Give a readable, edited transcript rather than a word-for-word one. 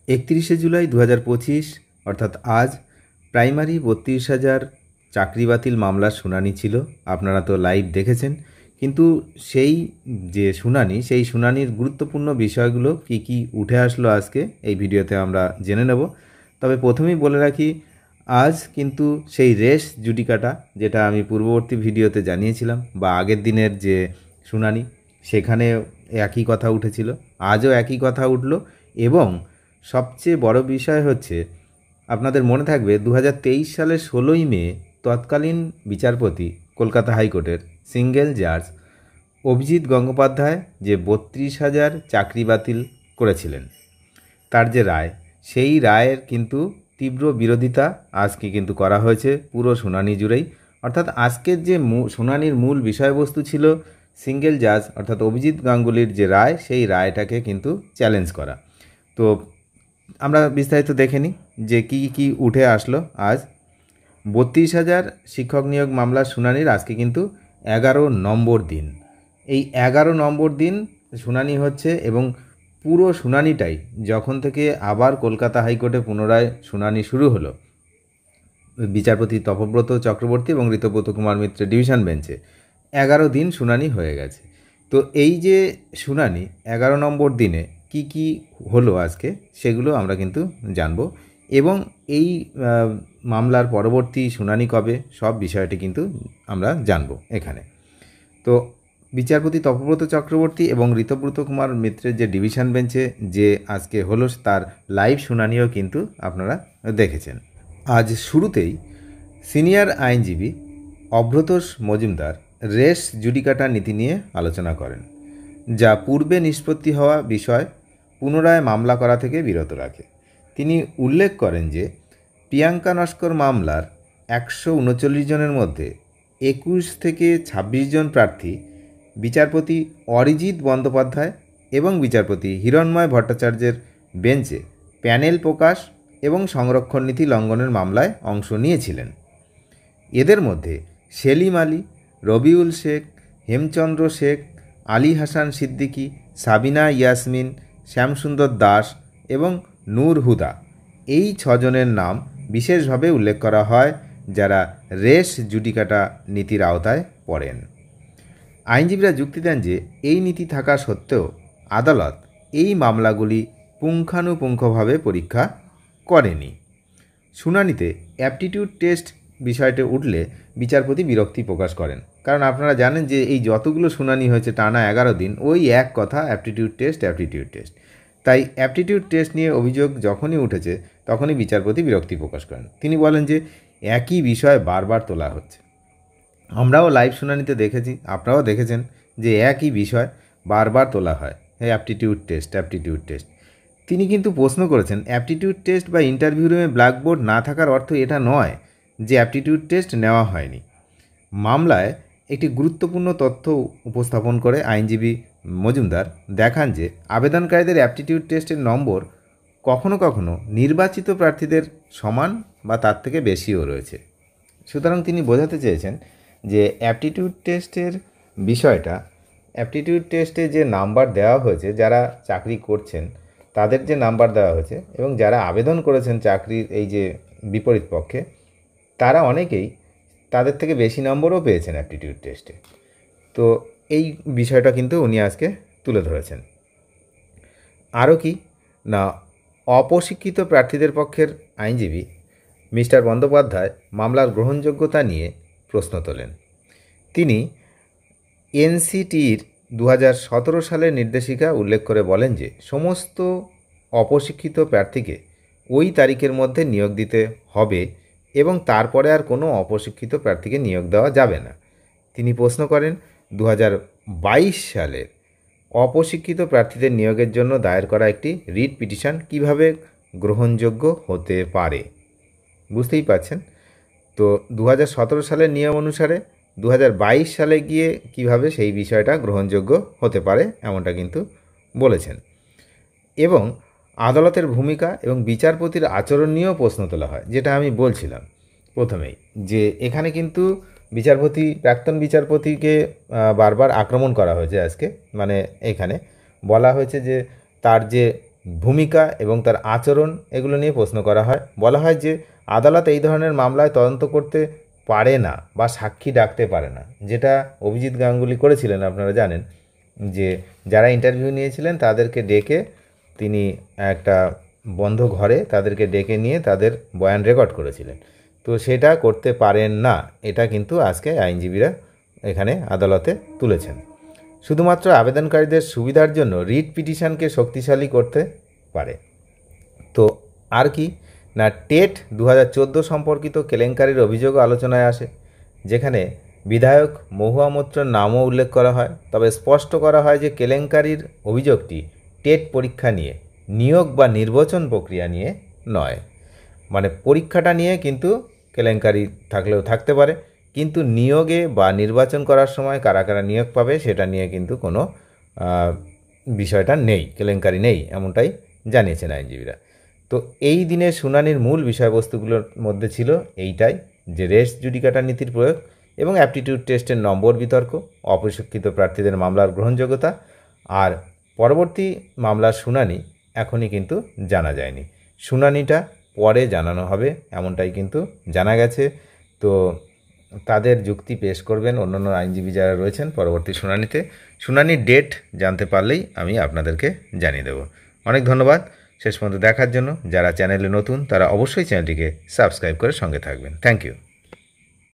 31শে জুলাই 2025 অর্থাৎ আজ প্রাইমারি 32,000 চাকরি বাতিল মামলার শুনানি ছিল। আপনারা তো লাইভ দেখেছেন, কিন্তু সেই যে শুনানি, সেই শুনানির গুরুত্বপূর্ণ বিষয়গুলো কি কি উঠে আসলো আজকে এই ভিডিওতে আমরা জেনে নেব। তবে প্রথমেই বলে রাখি, আজ কিন্তু সেই রেস জুডিকাটা, যেটা আমি পূর্ববর্তী ভিডিওতে জানিয়েছিলাম, বা আগের দিনের যে শুনানি সেখানে একই কথা উঠেছিল, আজও একই কথা উঠল। এবং সবচেয়ে বড় বিষয় হচ্ছে, আপনাদের মনে থাকবে 2023 সালের 16ই মে তৎকালীন বিচারপতি কলকাতা হাইকোর্টের সিঙ্গেল জাজ অভিজিৎ গঙ্গোপাধ্যায় যে 32,000 চাকরি বাতিল করেছিলেন, তার যে রায়, সেই রায়ের কিন্তু তীব্র বিরোধিতা আজকে কিন্তু করা হয়েছে পুরো শুনানি জুড়েই। অর্থাৎ আজকের যে শুনানির মূল বিষয়বস্তু ছিল সিঙ্গেল জাজ অর্থাৎ অভিজিৎ গাঙ্গুলির যে রায়, সেই রায়টাকে কিন্তু চ্যালেঞ্জ করা। তো আমরা বিস্তারিত দেখে নিই যে কী কী উঠে আসলো আজ। 32,000 শিক্ষক নিয়োগ মামলার শুনানির আজকে কিন্তু 11 নম্বর দিন। এই 11 নম্বর দিন শুনানি হচ্ছে, এবং পুরো শুনানিটাই যখন থেকে আবার কলকাতা হাইকোর্টে পুনরায় শুনানি শুরু হলো বিচারপতি তপব্রত চক্রবর্তী এবং ঋতব্রত কুমার মিত্রের ডিভিশন বেঞ্চে, 11 দিন শুনানি হয়ে গেছে। তো এই যে শুনানি 11 নম্বর দিনে কি কি হলো আজকে, সেগুলো আমরা কিন্তু জানব, এবং এই মামলার পরবর্তী শুনানি কবে, সব বিষয়টি কিন্তু আমরা জানব এখানে। তো বিচারপতি তপব্রত চক্রবর্তী এবং ঋতব্রত কুমার মিত্রের যে ডিভিশন বেঞ্চে যে আজকে হলো, তার লাইভ শুনানিও কিন্তু আপনারা দেখেছেন। আজ শুরুতেই সিনিয়র আইনজীবী অভ্রতোষ মজুমদার রেস জুডিকাটা নীতি নিয়ে আলোচনা করেন, যা পূর্বে নিষ্পত্তি হওয়া বিষয় পুনরায় মামলা করা থেকে বিরত রাখে। তিনি উল্লেখ করেন যে প্রিয়াঙ্কা নস্কর মামলার 139 জনের মধ্যে 21 থেকে 26 জন প্রার্থী বিচারপতি অরিজিৎ বন্দ্যোপাধ্যায় এবং বিচারপতি হিরণময় ভট্টাচার্যের বেঞ্চে প্যানেল প্রকাশ এবং সংরক্ষণ নীতি লঙ্ঘনের মামলায় অংশ নিয়েছিলেন। এদের মধ্যে সেলিম আলী, রবিউল শেখ, হেমচন্দ্র শেখ, আলী হাসান সিদ্দিকী, সাবিনা ইয়াসমিন, শ্যামসুন্দর দাস এবং নূর হুদা, এই 6 জনের নাম বিশেষভাবে উল্লেখ করা হয়, যারা রেস জুডিকাটা নীতির আওতায় পড়েন। আইনজীবীরা যুক্তি দেন যে এই নীতি থাকা সত্ত্বেও আদালত এই মামলাগুলি পুঙ্খানুপুঙ্খভাবে পরীক্ষা করেনি। শুনানিতে অ্যাপটিটিউড টেস্ট বিষয়টি উঠলে বিচারপতি বিরক্তি প্রকাশ করেন, কারণ আপনারা জানেন যে এই যতগুলো শুনানি হয়েছে টানা 11 দিন, ওই এক কথা, অ্যাপটিটিউড টেস্ট। তাই অ্যাপটিটিউড টেস্ট নিয়ে অভিযোগ যখনই উঠেছে তখনই বিচারপতি বিরক্তি প্রকাশ করেন। তিনি বলেন যে একই বিষয় বারবার তোলা হচ্ছে। আমরাও লাইভ শুনানিতে দেখেছি, আপনারাও দেখেছেন যে একই বিষয় বারবার তোলা হয়, অ্যাপটিটিউড টেস্ট। তিনি কিন্তু প্রশ্ন করেছেন, অ্যাপটিটিউড টেস্ট বা ইন্টারভিউ রুমে ব্ল্যাকবোর্ড না থাকার অর্থ এটা নয় যে অ্যাপটিটিউড টেস্ট নেওয়া হয়নি। মামলায় একটি গুরুত্বপূর্ণ তথ্য উপস্থাপন করে আইনজীবী মজুমদার দেখান যে আবেদনকারীদের অ্যাপটিটিউড টেস্টের নম্বর কখনো কখনো নির্বাচিত প্রার্থীদের সমান বা তার থেকে বেশিও রয়েছে। সুতরাং তিনি বোঝাতে চেয়েছেন যে অ্যাপটিটিউড টেস্টের বিষয়টা, অ্যাপটিটিউড টেস্টে যে নাম্বার দেওয়া হয়েছে, যারা চাকরি করছেন তাদের যে নাম্বার দেওয়া হয়েছে, এবং যারা আবেদন করেছেন চাকরির এই যে বিপরীত পক্ষে, তারা অনেকেই তাদের থেকে বেশি নম্বরও পেয়েছেন অ্যাপটিটিউড টেস্টে। তো এই বিষয়টা কিন্তু উনি আজকে তুলে ধরেছেন। আরও কি না, অপ্রশিক্ষিত প্রার্থীদের পক্ষের আইনজীবী মিস্টার বন্দ্যোপাধ্যায় মামলার গ্রহণযোগ্যতা নিয়ে প্রশ্ন তোলেন। তিনি এনসিটির 2017 সালের নির্দেশিকা উল্লেখ করে বলেন যে সমস্ত অপ্রশিক্ষিত প্রার্থীকে ওই তারিখের মধ্যে নিয়োগ দিতে হবে, এবং তারপরে আর কোনো অপ্রশিক্ষিত প্রার্থীকে নিয়োগ দেওয়া যাবে না। তিনি প্রশ্ন করেন, 2022 সালের অপ্রশিক্ষিত প্রার্থীদের নিয়োগের জন্য দায়ের করা একটি রিট পিটিশন কিভাবে গ্রহণযোগ্য হতে পারে। বুঝতেই পারছেন। তো 2017 সালের নিয়ম অনুসারে 2022 সালে গিয়ে কিভাবে সেই বিষয়টা গ্রহণযোগ্য হতে পারে, এমনটা কিন্তু বলেছেন। এবং আদালতের ভূমিকা এবং বিচারপতির আচরণ নিয়েও প্রশ্ন তোলা হয়, যেটা আমি বলছিলাম প্রথমেই, যে এখানে কিন্তু প্রাক্তন বিচারপতিকে বারবার আক্রমণ করা হয়েছে আজকে। মানে এখানে বলা হয়েছে যে তার যে ভূমিকা এবং তার আচরণ এগুলো নিয়ে প্রশ্ন করা হয়। বলা হয় যে আদালত এই ধরনের মামলায় তদন্ত করতে পারে না বা সাক্ষী ডাকতে পারে না, যেটা অভিজিৎ গাঙ্গুলি করেছিলেন। আপনারা জানেন যে যারা ইন্টারভিউ নিয়েছিলেন তাদেরকে ডেকে তিনি একটা বন্ধ ঘরে তাদেরকে ডেকে নিয়ে তাদের বয়ান রেকর্ড করেছিলেন। তো সেটা করতে পারেন না, এটা কিন্তু আজকে আইনজীবীরা এখানে আদালতে তুলেছেন। শুধুমাত্র আবেদনকারীদের সুবিধার জন্য রিট পিটিশনকে শক্তিশালী করতে পারে। তো আর কি না, টেট 2014 সম্পর্কিত কেলেঙ্কারির অভিযোগও আলোচনায় আসে, যেখানে বিধায়ক মহুয়া মৈত্রর নামও উল্লেখ করা হয়। তবে স্পষ্ট করা হয় যে কেলেঙ্কারির অভিযোগটি টেট পরীক্ষা নিয়ে, নিয়োগ বা নির্বাচন প্রক্রিয়া নিয়ে নয়। মানে পরীক্ষাটা নিয়ে কিন্তু কেলেঙ্কারি থাকলেও থাকতে পারে, কিন্তু নিয়োগে বা নির্বাচন করার সময় কারা কারা নিয়োগ পাবে সেটা নিয়ে কিন্তু কোনো বিষয়টা নেই, কেলেঙ্কারি নেই, এমনটাই জানিয়েছেন আইনজীবীরা। তো এই দিনের শুনানির মূল বিষয়বস্তুগুলোর মধ্যে ছিল এইটাই, যে রেস জুডিকাটা নীতির প্রয়োগ এবং অ্যাপটিটিউড টেস্টের নম্বর বিতর্ক, অপ্রশিক্ষিত প্রার্থীদের মামলার গ্রহণযোগ্যতা, আর পরবর্তী মামলার শুনানি এখনই কিন্তু জানা যায়নি। শুনানিটা পরে জানানো হবে এমনটাই কিন্তু জানা গেছে। তো তাদের যুক্তি পেশ করবেন অন্যান্য আইনজীবী যারা রয়েছেন পরবর্তী শুনানিতে। শুনানির ডেট জানতে পারলেই আমি আপনাদেরকে জানিয়ে দেব। অনেক ধন্যবাদ শেষ পর্যন্ত দেখার জন্য। যারা চ্যানেলে নতুন তারা অবশ্যই চ্যানেলটিকে সাবস্ক্রাইব করে সঙ্গে থাকবেন। Thank you.